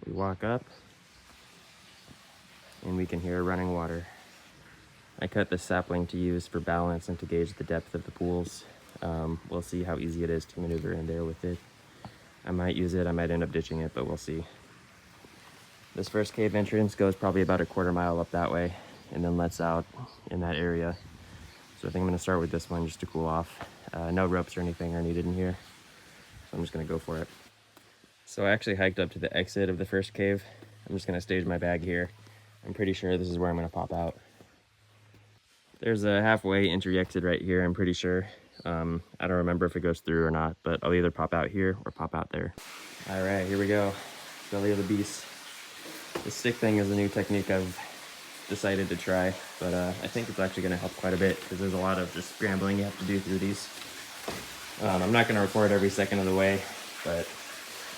We walk up and we can hear running water. I cut this sapling to use for balance and to gauge the depth of the pools. We'll see how easy it is to maneuver in there with it. I might use it, I might end up ditching it, but we'll see. This first cave entrance goes probably about a quarter mile up that way and then lets out in that area. So I think I'm gonna start with this one just to cool off. No ropes or anything are needed in here, so I'm just gonna go for it. So I actually hiked up to the exit of the first cave. I'm just gonna stage my bag here. I'm pretty sure this is where I'm gonna pop out. There's a halfway entry exit right here, I'm pretty sure. I don't remember if it goes through or not, but I'll either pop out here or pop out there. All right, here we go. Belly of the beast. The stick thing is a new technique I've decided to try, but I think it's actually gonna help quite a bit because there's a lot of just scrambling you have to do through these. I'm not gonna record every second of the way, but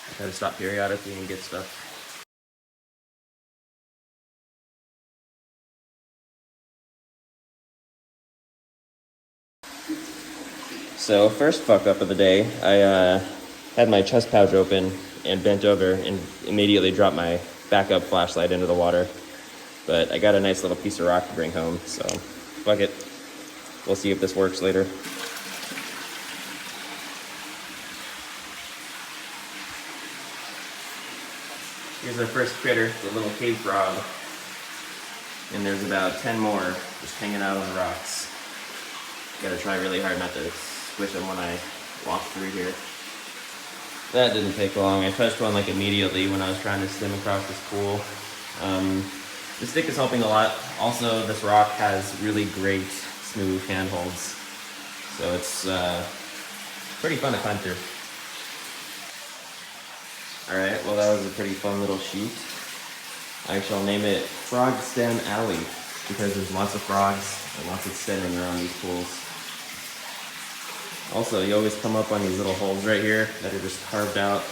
I try to stop periodically and get stuff. So first fuck up of the day, I had my chest pouch open and bent over and immediately dropped my backup flashlight into the water. But I got a nice little piece of rock to bring home, so fuck it. We'll see if this works later. Here's our first critter, the little cave frog. And there's about 10 more just hanging out on the rocks. Gotta try really hard not to squish them when I walk through here. That didn't take long. I touched one like immediately when I was trying to stem across this pool. The stick is helping a lot. Also, this rock has really great smooth handholds. So it's pretty fun to climb through. Alright, well that was a pretty fun little sheet. I shall name it Frog Stem Alley because there's lots of frogs and lots of stemming around these pools. Also, you always come up on these little holes right here that are just carved out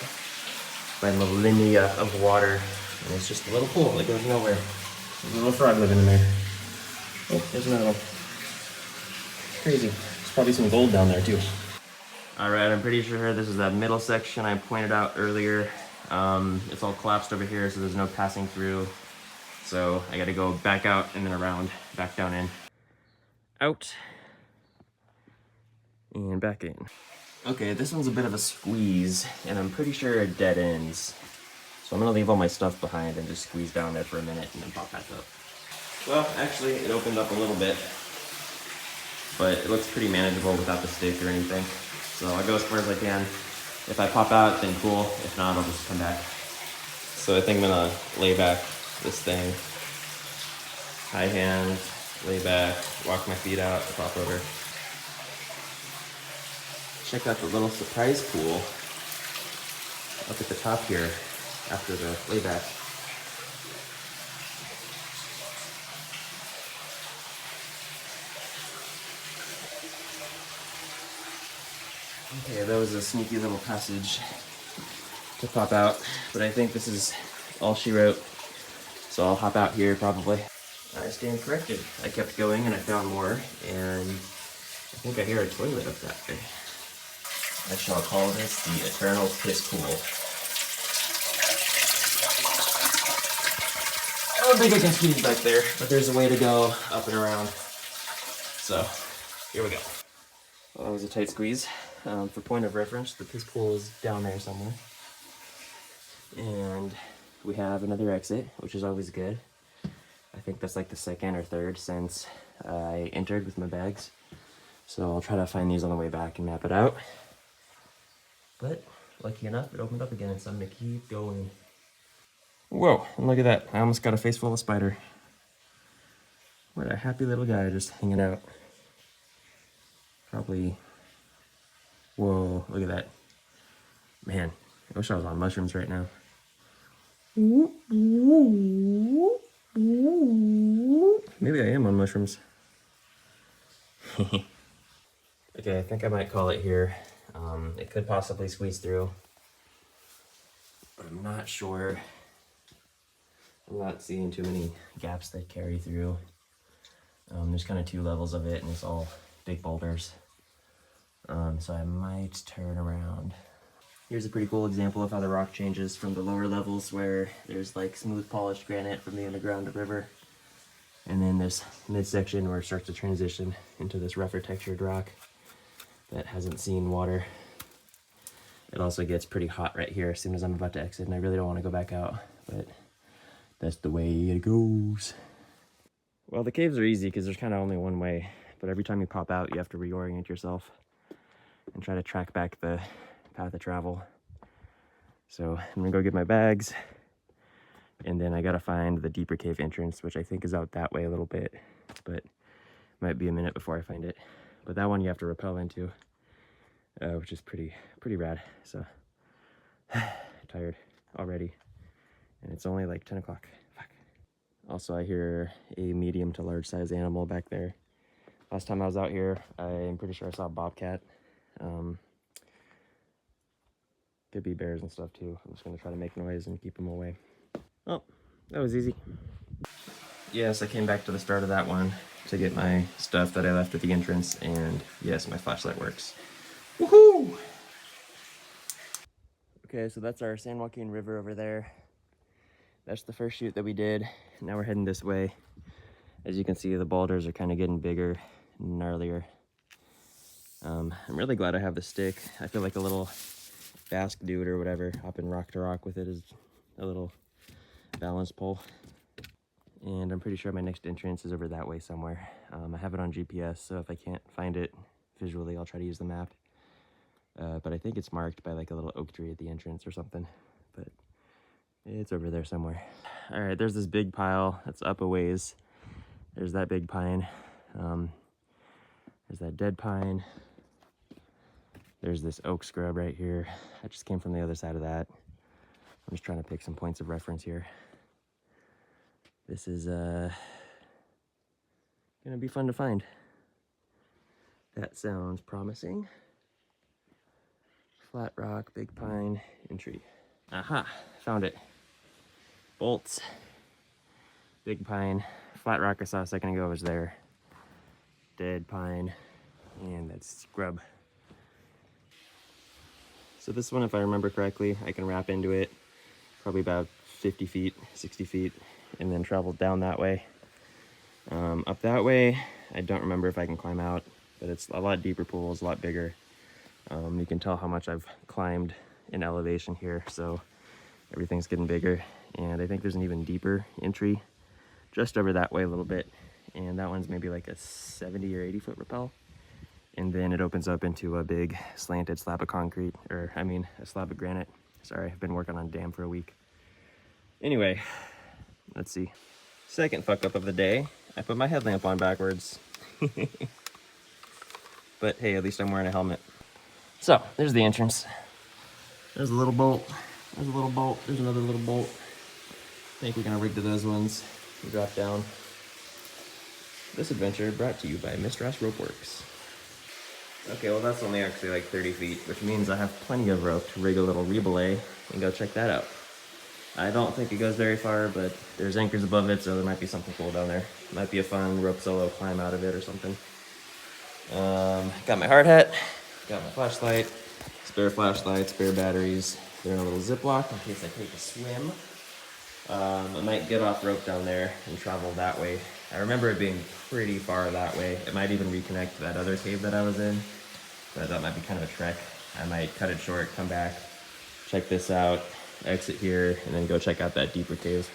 by millennia of water. And it's just a little pool that goes nowhere. There's a little frog living in there. Oh, there's another one. Crazy. There's probably some gold down there too. Alright, I'm pretty sure this is that middle section I pointed out earlier. It's all collapsed over here, so there's no passing through. So I gotta go back out and then around, back down in. Out. And back in. Okay, this one's a bit of a squeeze, and I'm pretty sure it dead ends. So I'm gonna leave all my stuff behind and just squeeze down there for a minute and then pop back up. Well, actually, it opened up a little bit, but it looks pretty manageable without the stick or anything. So I'll go as far as I can. If I pop out, then cool. If not, I'll just come back. So I think I'm gonna lay back this thing. High hand, lay back, walk my feet out, pop over. Check out the little surprise pool up at the top here after the layback. Okay, that was a sneaky little passage to pop out, but I think this is all she wrote, so I'll hop out here probably. I stand corrected. I kept going and I found more, and I think I hear a toilet up that way. I shall call this the Eternal Piss Pool. I don't think I can squeeze back there, but there's a way to go up and around. So, here we go. Well, that was a tight squeeze. For point of reference, the piss pool is down there somewhere. And we have another exit, which is always good. I think that's like the second or third since I entered with my bags. So I'll try to find these on the way back and map it out. But lucky enough, it opened up again, so I'm gonna keep going. Whoa, and look at that. I almost got a face full of spider. What a happy little guy just hanging out. Probably, whoa, look at that. Man, I wish I was on mushrooms right now. Maybe I am on mushrooms. Okay, I think I might call it here. It could possibly squeeze through, but I'm not sure. I'm not seeing too many gaps that carry through. There's kind of two levels of it, and it's all big boulders. So I might turn around. Here's a pretty cool example of how the rock changes from the lower levels where there's like smooth polished granite from the underground to river. And then this midsection where it starts to transition into this rougher textured rock that hasn't seen water. It also gets pretty hot right here as soon as I'm about to exit, and I really don't want to go back out, but that's the way it goes. Well, the caves are easy because there's kind of only one way, but every time you pop out, you have to reorient yourself and try to track back the path of travel. So I'm gonna go get my bags, and then I gotta find the deeper cave entrance, which I think is out that way a little bit, but might be a minute before I find it. But that one you have to rappel into, which is pretty rad. So tired already, and it's only like 10 o'clock. Fuck. Also, I hear a medium to large size animal back there. Last time I was out here, I'm pretty sure I saw a bobcat. Could be bears and stuff too. I'm just gonna try to make noise and keep them away. Oh, that was easy. Yes, I came back to the start of that one to get my stuff that I left at the entrance, and yes, my flashlight works. Woohoo! Okay, so that's our San Joaquin River over there. That's the first chute that we did. Now we're heading this way. As you can see, the boulders are kind of getting bigger and gnarlier. I'm really glad I have the stick. I feel like a little Basque dude or whatever, hopping rock to rock with it is a little balance pole. And I'm pretty sure my next entrance is over that way somewhere. I have it on GPS, so if I can't find it visually, I'll try to use the map. But I think it's marked by like a little oak tree at the entrance or something, but it's over there somewhere. All right, there's this big pile that's up a ways. There's that big pine. There's that dead pine. There's this oak scrub right here. I just came from the other side of that. I'm just trying to pick some points of reference here. This is gonna be fun to find. That sounds promising. Flat rock, big pine, and tree. Aha, found it. Bolts, big pine, flat rock I saw a second ago was there. Dead pine, and that's scrub. So this one, if I remember correctly, I can wrap into it probably about 50 feet, 60 feet, and then travel down that way. Up that way, I don't remember if I can climb out, but it's a lot deeper pools, a lot bigger. You can tell how much I've climbed in elevation here, so everything's getting bigger. And I think there's an even deeper entry just over that way a little bit, and that one's maybe like a 70 or 80 foot rappel. And then it opens up into a big slanted slab of concrete, or I mean a slab of granite. Sorry, I've been working on a dam for a week. Anyway, let's see. Second fuck up of the day, I put my headlamp on backwards. But hey, at least I'm wearing a helmet. So, there's the entrance. There's a little bolt. There's a little bolt. There's another little bolt. I think we're gonna rig to those ones and drop down. This adventure brought to you by Mr. Ross Rope Works. Okay, well that's only actually like 30 feet, which means I have plenty of rope to rig a little rebelay and go check that out. I don't think it goes very far, but there's anchors above it, so there might be something cool down there. Might be a fun rope solo climb out of it or something. Got my hard hat, got my flashlight, spare batteries. They're in a little Ziploc in case I take a swim. I might get off rope down there and travel that way. I remember it being pretty far that way. It might even reconnect to that other cave that I was in, but that might be kind of a trek. I might cut it short, come back, check this out, exit here, and then go check out that deeper cave.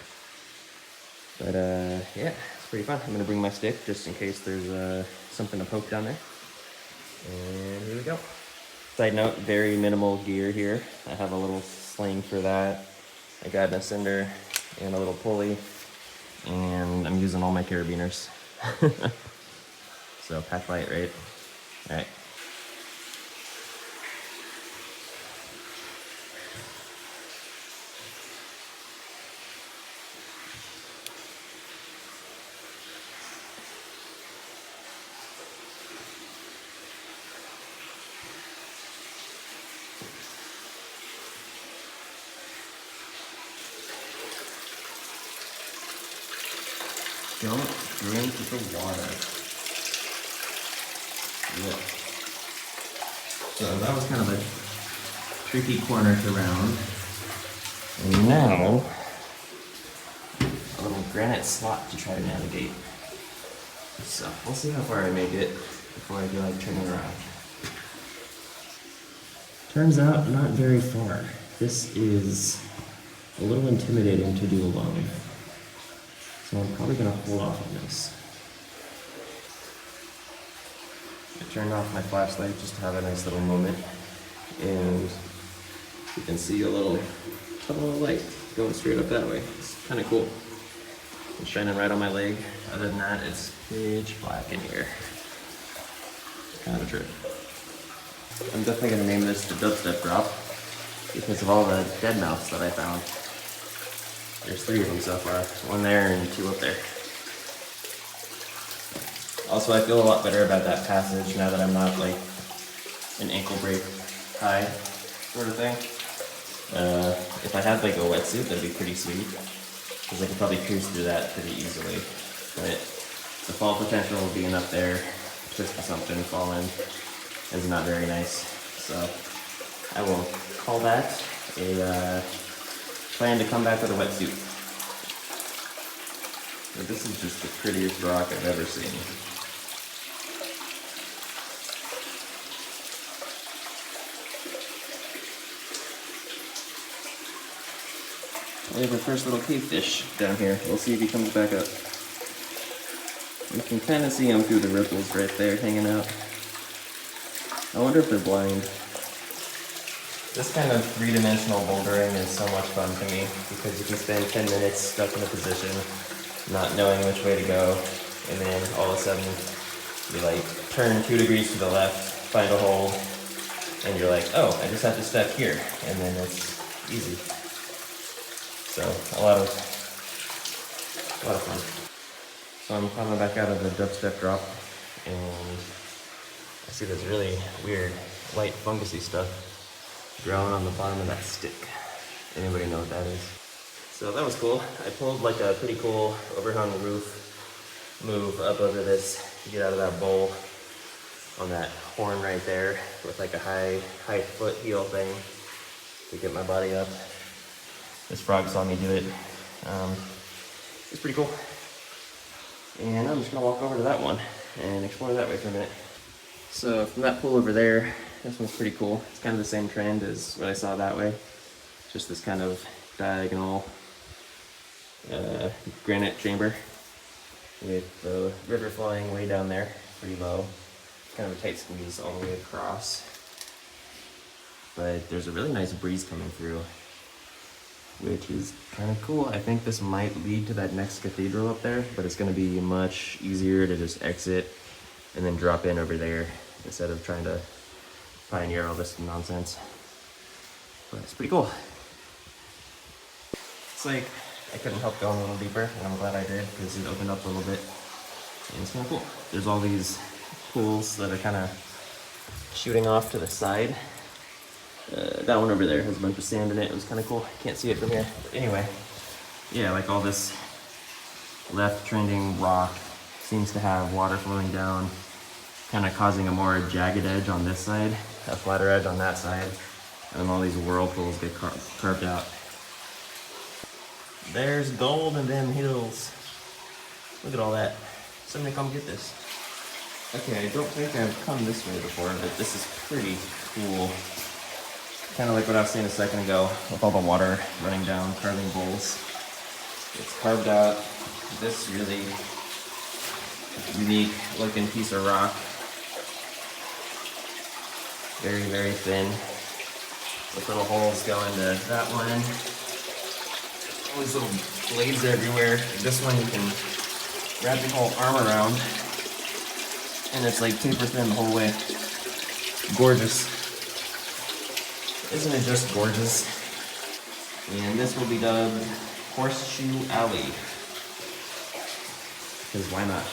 But yeah, it's pretty fun. I'm gonna bring my stick just in case there's something to poke down there. And here we go. Side note, very minimal gear here. I have a little sling for that. I got a cinder and a little pulley, and I'm using all my carabiners. So pack light, right? All right. Don't drink the water. Yeah. So that was kind of a tricky corner to round. And now, a little granite slot to try to navigate. So we'll see how far I make it before I feel like turning around. Turns out not very far. This is a little intimidating to do alone. So I'm probably gonna hold off on this. I turned off my flashlight just to have a nice little moment. And you can see a little tunnel of light going straight up that way. It's kind of cool. It's shining right on my leg. Other than that, it's pitch black in here. Kind of a trip. I'm definitely gonna name this the dubstep drop because of all the dead mouths that I found. There's 3 of them so far. 1 there and 2 up there. Also, I feel a lot better about that passage now that I'm not like an ankle break high sort of thing. If I had like a wetsuit, that'd be pretty sweet because I could probably cruise through that pretty easily. But the fall potential of being up there, twisting something, falling is not very nice. So I will call that a plan to come back with a wetsuit. But this is just the prettiest rock I've ever seen. We have our first little cavefish down here. We'll see if he comes back up. You can kind of see him through the ripples right there hanging out. I wonder if they're blind. This kind of 3-dimensional bouldering is so much fun to me because you can spend 10 minutes stuck in a position, not knowing which way to go, and then all of a sudden you like turn 2 degrees to the left, find a hole, and you're like, oh, I just have to step here, and then it's easy. So a lot of fun. So I'm coming back out of the dubstep drop, and I see this really weird white fungusy stuff growing on the bottom of that stick. Anybody know what that is? So that was cool. I pulled like a pretty cool overhung roof move up over this to get out of that bowl on that horn right there with like a high foot heel thing to get my body up. This frog saw me do it. It's pretty cool. And I'm just gonna walk over to that one and explore that way for a minute. So from that pool over there, this one's pretty cool. It's kind of the same trend as what I saw that way. Just this kind of diagonal granite chamber with the river flowing way down there, pretty low. Kind of a tight squeeze all the way across. But there's a really nice breeze coming through, which is kind of cool. I think this might lead to that next cathedral up there, but it's going to be much easier to just exit and then drop in over there instead of trying to pioneer all this nonsense. But it's pretty cool. It's like I couldn't help going a little deeper, and I'm glad I did because it opened up a little bit. And it's kind of cool. There's all these pools that are kind of shooting off to the side. That one over there has a bunch of sand in it. It was kind of cool. Can't see it from here. But anyway, yeah, like all this left trending rock seems to have water flowing down, kind of causing a more jagged edge on this side, a flatter edge on that side, and then all these whirlpools get carved out. There's gold in them hills. Look at all that. Somebody come get this. Okay, I don't think I've come this way before, but this is pretty cool. Kind of like what I was saying a second ago, with all the water running down, carving bowls. It's carved out this really unique looking piece of rock. Very, very thin. With little holes going to that one. All these little blades everywhere. This one you can wrap your whole arm around, and it's like paper thin the whole way. Gorgeous. Isn't it just gorgeous? And this will be dubbed Horseshoe Alley. Because why not?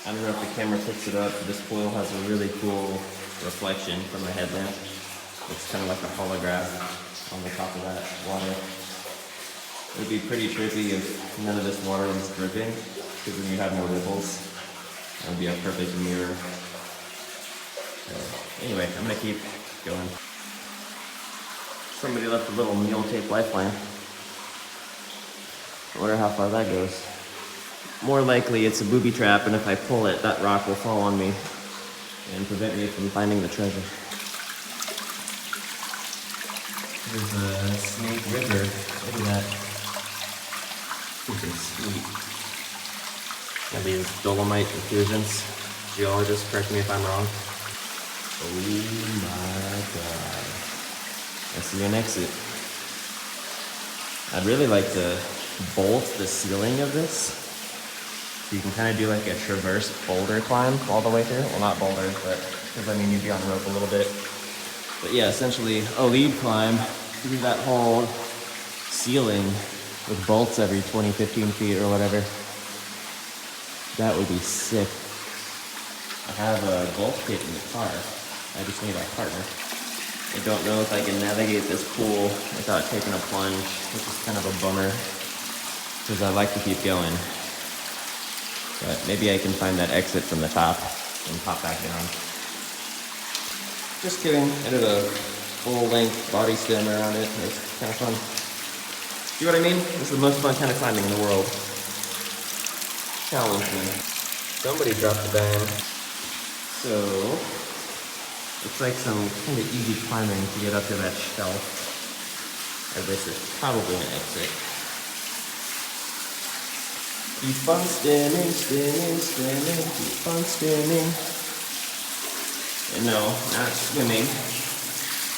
I don't know if the camera picks it up. This pool has a really cool reflection from the headlamp. It's kind of like a holograph on the top of that water. It would be pretty trippy if none of this water was dripping, because then you have no ripples. That would be a perfect mirror. So, anyway, I'm gonna keep going. Somebody left a little mule tape lifeline. I wonder how far that goes. More likely it's a booby trap, and if I pull it, that rock will fall on me and prevent me from finding the treasure. There's a Snake River. Look at that. Freaking sweet. And these dolomite intrusions. Geologists, correct me if I'm wrong. Oh my god. I see an exit. I'd really like to bolt the ceiling of this. So you can kind of do like a traverse boulder climb all the way through. Well, not boulder, but because I mean you'd be on rope a little bit. But yeah, essentially a lead climb through that whole ceiling with bolts every 20, 15 feet or whatever. That would be sick. I have a bolt kit in the car. I just need a partner. I don't know if I can navigate this pool without taking a plunge, which is kind of a bummer because I like to keep going. But maybe I can find that exit from the top and pop back down. Just kidding. I did a full-length body stem around it. It's kind of fun. See what I mean? This is the most fun kind of climbing in the world. Challenge me. Somebody dropped the dime. So, it's like some kind of easy climbing to get up to that shelf. Or this is probably an exit. Keep on spinning, spinning, spinning, keep on spinning. And no, not swimming.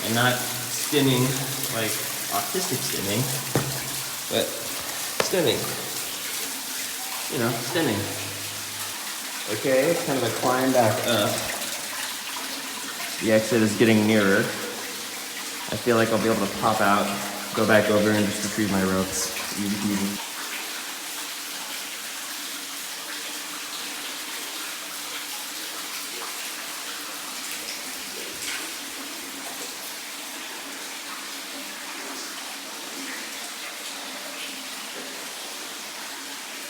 And not stimming like autistic stimming, but stimming. You know, stimming. Okay, it's kind of a climb back up. The exit is getting nearer. I feel like I'll be able to pop out, go back over and just retrieve my ropes. Easy peasy.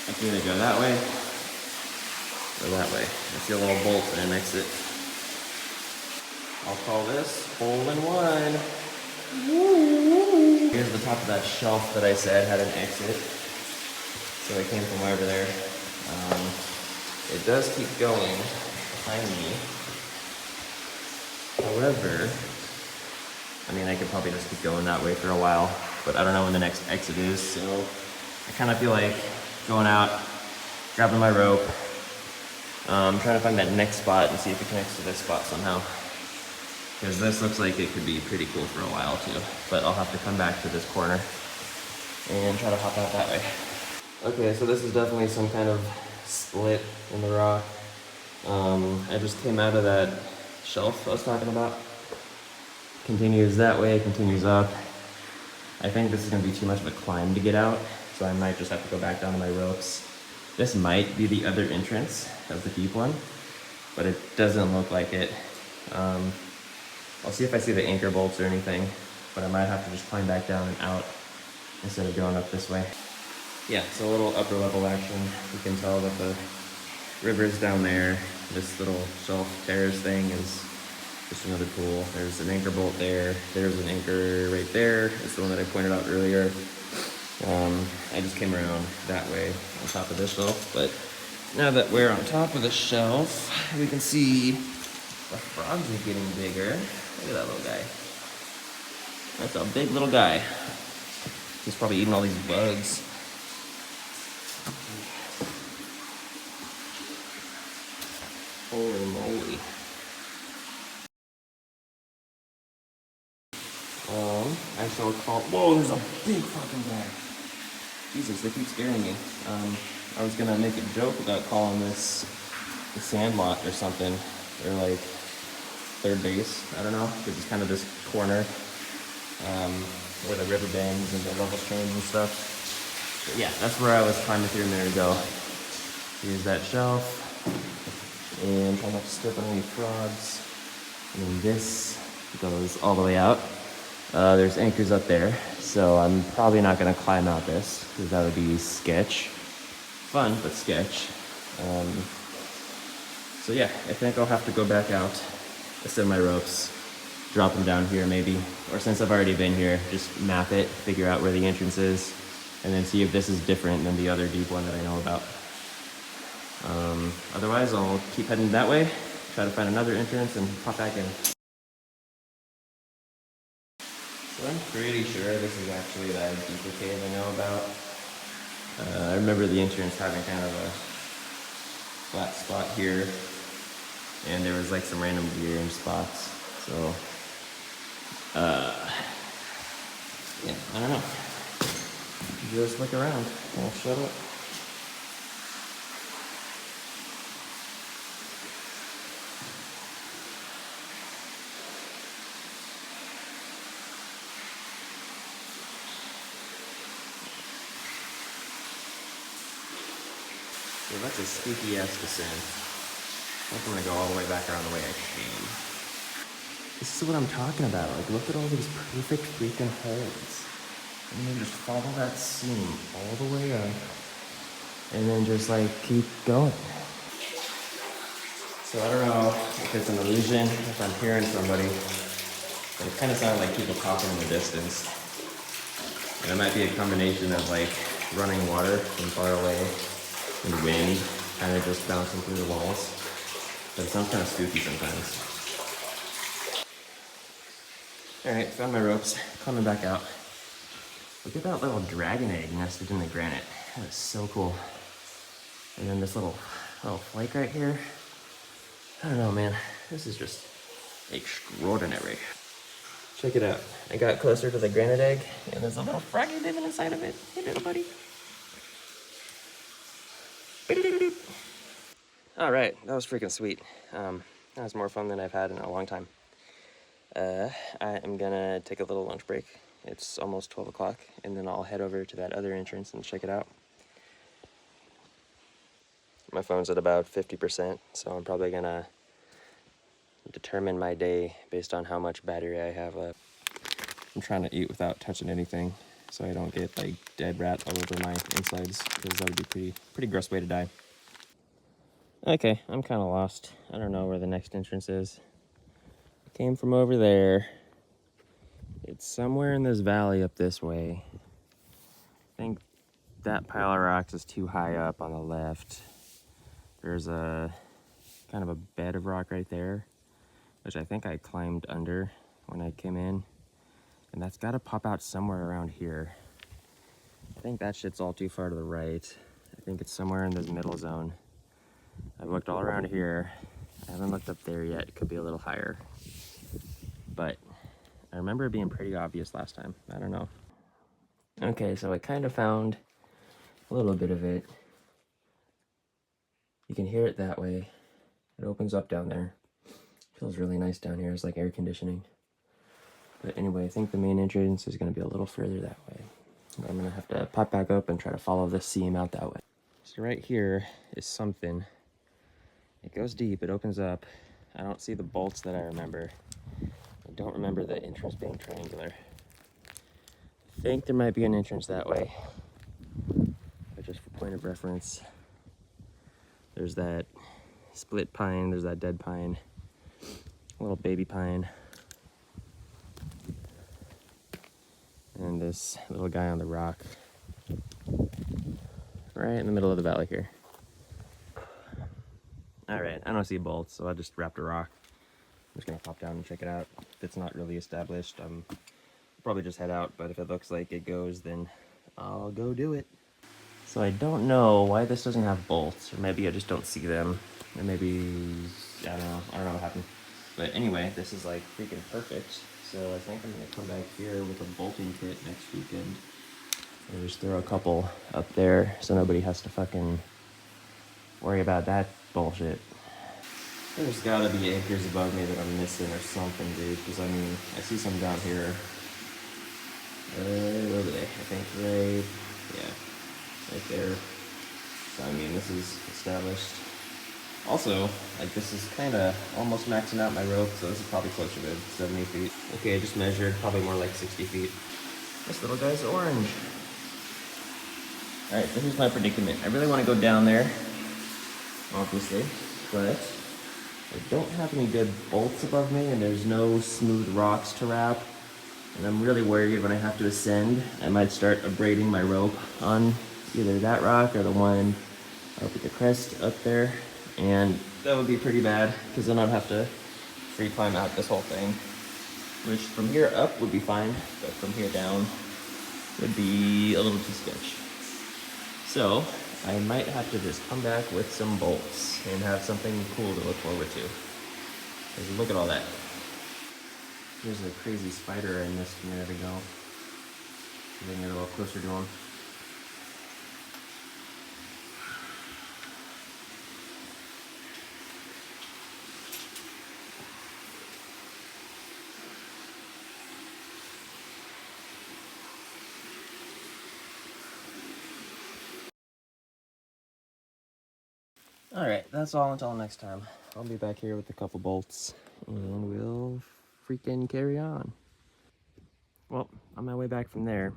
I can either go that way or that way. I see a little bolt and an exit. I'll call this hole in one. Woo! Here's the top of that shelf that I said had an exit. So I came from over there. It does keep going behind me. However, I mean, I could probably just keep going that way for a while, but I don't know when the next exit is, so I kind of feel like going out, grabbing my rope, trying to find that next spot and see if it connects to this spot somehow. Because this looks like it could be pretty cool for a while too. But I'll have to come back to this corner and try to hop out that way. Okay, so this is definitely some kind of split in the rock. I just came out of that shelf I was talking about. Continues that way, continues up. I think this is gonna be too much of a climb to get out, so I might just have to go back down to my ropes. This might be the other entrance of the deep one, but it doesn't look like it. I'll see if I see the anchor bolts or anything, but I might have to just climb back down and out instead of going up this way. Yeah, so a little upper level action. You can tell that the river's down there. This little shelf terrace thing is just another pool. There's an anchor bolt there. There's an anchor right there. It's the one that I pointed out earlier. I just came around that way on top of this shelf, but now that we're on top of the shelf, we can see the frogs are getting bigger. Look at that little guy. That's a big little guy. He's probably eating all these bugs. Holy moly. I shall call. Whoa, there's a big fucking guy. Jesus, they keep scaring me. I was gonna make a joke about calling this the sandlot or something, or like third base. I don't know, because it's kind of this corner where the river bends and the levels change and stuff. But yeah, that's where I was climbing through a minute ago. Here's that shelf, and try not to step on any frogs. And then this goes all the way out. There's anchors up there, so I'm probably not gonna climb out this, because that would be sketch. Fun, but sketch. So yeah, I think I'll have to go back out, extend my ropes, drop them down here maybe. Or since I've already been here, just map it, figure out where the entrance is, and then see if this is different than the other deep one that I know about. Otherwise, I'll keep heading that way, try to find another entrance, and pop back in. So I'm pretty sure this is actually that deeper cave I know about. I remember the entrance having kind of a flat spot here, and there was like some random gearing spots. So, yeah, I don't know. Just look around. I'll shut up. So that's a spooky ass descent. I think I'm gonna go all the way back around the way I came. This is what I'm talking about. Like, look at all these perfect freaking holes. And then just follow that seam all the way up. And then just like keep going. So I don't know if it's an illusion, if I'm hearing somebody, but it kind of sounded like people talking in the distance. And it might be a combination of like running water from far away and wind kind of just bouncing through the walls. But it sounds kind of spooky sometimes. Alright, found my ropes, coming back out. Look at that little dragon egg nested in the granite. That is so cool. And then this little flake right here. I don't know, man. This is just extraordinary. Check it out. I got closer to the granite egg, and there's a little froggy living inside of it. Hey, little buddy. All right, that was freaking sweet. That was more fun than I've had in a long time. I am gonna take a little lunch break. It's almost 12 o'clock, and then I'll head over to that other entrance and check it out. My phone's at about 50%, so I'm probably gonna determine my day based on how much battery I have left. I'm trying to eat without touching anything, so I don't get like dead rat all over my insides, because that would be pretty gross way to die. Okay, I'm kind of lost. I don't know where the next entrance is. It came from over there. It's somewhere in this valley up this way. I think that pile of rocks is too high up on the left. There's a kind of a bed of rock right there, which I think I climbed under when I came in. And that's got to pop out somewhere around here. I think that shit's all too far to the right. I think it's somewhere in this middle zone. I've looked all around here. I haven't looked up there yet. It could be a little higher. But I remember it being pretty obvious last time. I don't know. Okay, so I kind of found a little bit of it. You can hear it that way. It opens up down there. Feels really nice down here. It's like air conditioning. But anyway, I think the main entrance is going to be a little further that way. I'm going to have to pop back up and try to follow this seam out that way. So right here is something. It goes deep, it opens up. I don't see the bolts that I remember. I don't remember the entrance being triangular. I think there might be an entrance that way. But just for point of reference, there's that split pine, there's that dead pine, little baby pine, and this little guy on the rock right in the middle of the valley here. All right, I don't see bolts, so I just wrapped a rock. I'm just gonna pop down and check it out. If it's not really established, I'll probably just head out, but if it looks like it goes, then I'll go do it. So I don't know why this doesn't have bolts, or maybe I just don't see them, or maybe, I don't know what happened. But anyway, this is like freaking perfect. So I think I'm gonna come back here with a bolting kit next weekend. And just throw a couple up there so nobody has to fucking worry about that bullshit. There's gotta be anchors above me that I'm missing or something, dude, because I mean, I see some down here. Where were they? I think right there. So I mean, this is established. Also, like this is kind of almost maxing out my rope, so this is probably closer to 70 feet. Okay, I just measured, probably more like 60 feet. This little guy's orange. Alright, this is my predicament. I really want to go down there, obviously, but I don't have any good bolts above me, and there's no smooth rocks to wrap. And I'm really worried when I have to ascend, I might start abrading my rope on either that rock or the one up at the crest up there. And that would be pretty bad, because then I'd have to free climb out this whole thing. Which from here up would be fine, but from here down would be a little too sketch. So I might have to just come back with some bolts and have something cool to look forward to. Because look at all that. There's a crazy spider I missed a minute ago. Getting a little closer to him. Alright, that's all until next time. I'll be back here with a couple bolts and we'll freaking carry on. Well, on my way back from there,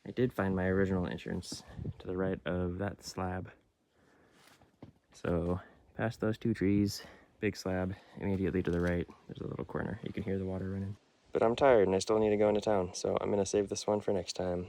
I did find my original entrance to the right of that slab. So, past those two trees, big slab, immediately to the right, there's a little corner. You can hear the water running. But I'm tired and I still need to go into town, so I'm gonna save this one for next time.